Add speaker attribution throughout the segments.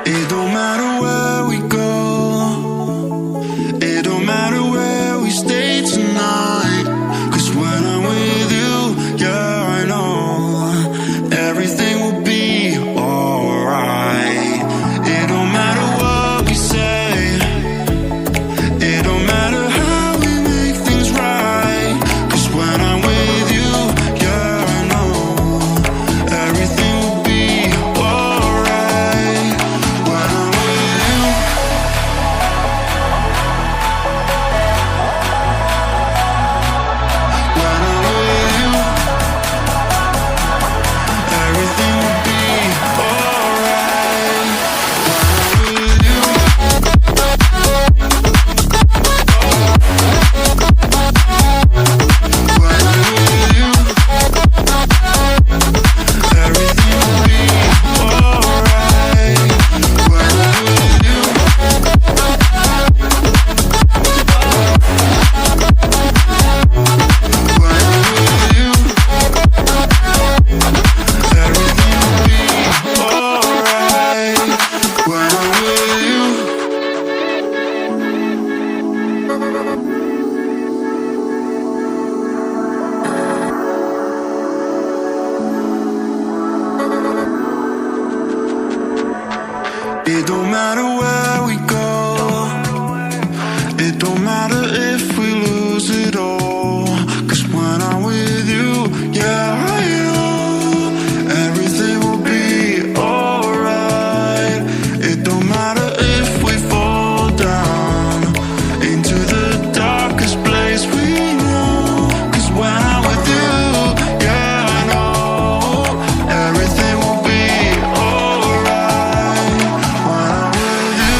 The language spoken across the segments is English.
Speaker 1: It don't matter where we go, it don't matter where we stay tonight. 'Cause when I'm with you, yeah, I know everything will be alright. It don't matter what we say, it don't matter how we make things right. 'Cause when I'm with you, yeah, I know everything will be alright. When I'm with you, when I'm with you, everything will be alright. When I'm with you, when I'm with you, everything will be alright. When I'm with you, when I'm with you, everything will be alright. When I'm with you. It don't matter where we go, it don't matter if we lose it all. 'Cause when I'm with you, yeah, I know everything will be alright. It don't matter if we fall down into the darkest place we know. 'Cause when I'm with you, yeah, I know everything will be alright. When I'm with you,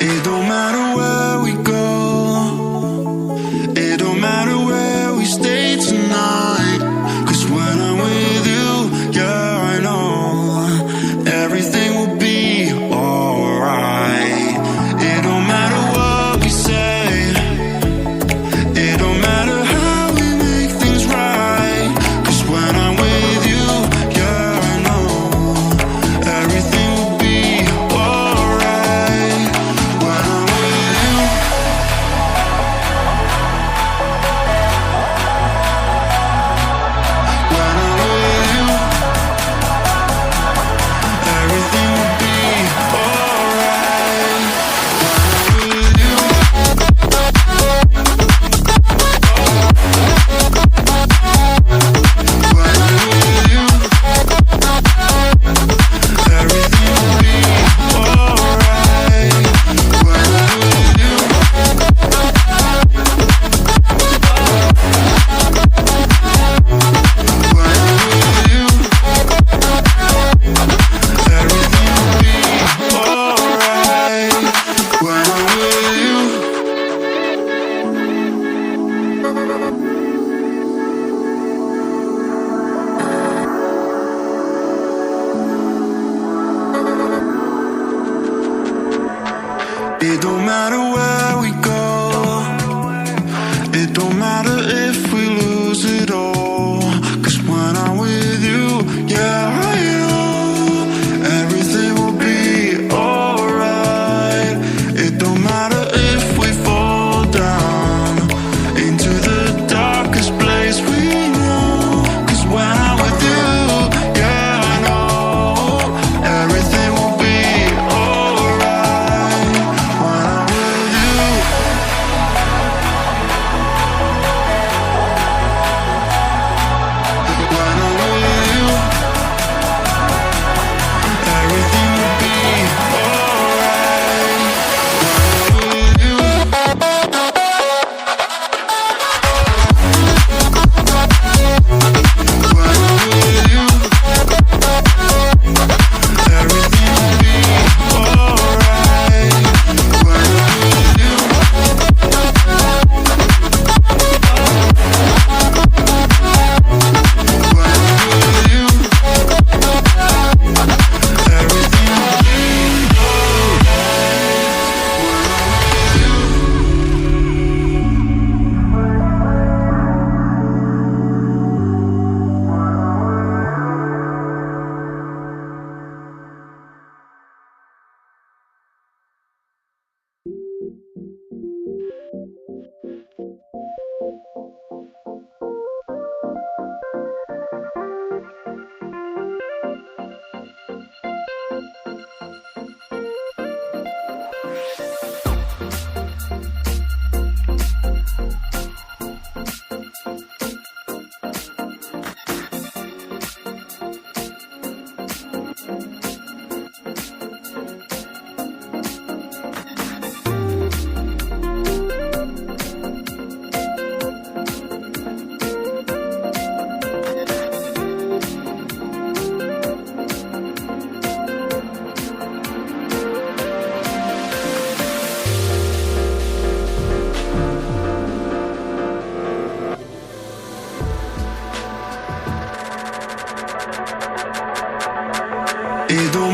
Speaker 1: It don't matter where we go. It don't matter where we stay tonight. 'Cause when I'm with you, yeah, I know everything will be alright. It don't matter what we say. It don't matter how we make things right. 'Cause when I'm with you, yeah, I know everything will be alright. When I'm with you, when I'm with you, everything will be alright. When I'm with you, when I'm with you, everything will be alright. When I'm with you, when I'm with you, everything will be alright. When I'm with you. It don't matter where we go. It don't matter if we lose it all. 'Cause when I'm with you, yeah, I know everything will be alright. It don't matter if we fall down into the darkest place we know. 'Cause when I'm with you, yeah, I know everything will be alright. When I'm with you, when I'm with you, everything will be alright. When I'm with you, when I'm with you, everything will be alright. When I'm with you, when I'm with you, everything will be It don't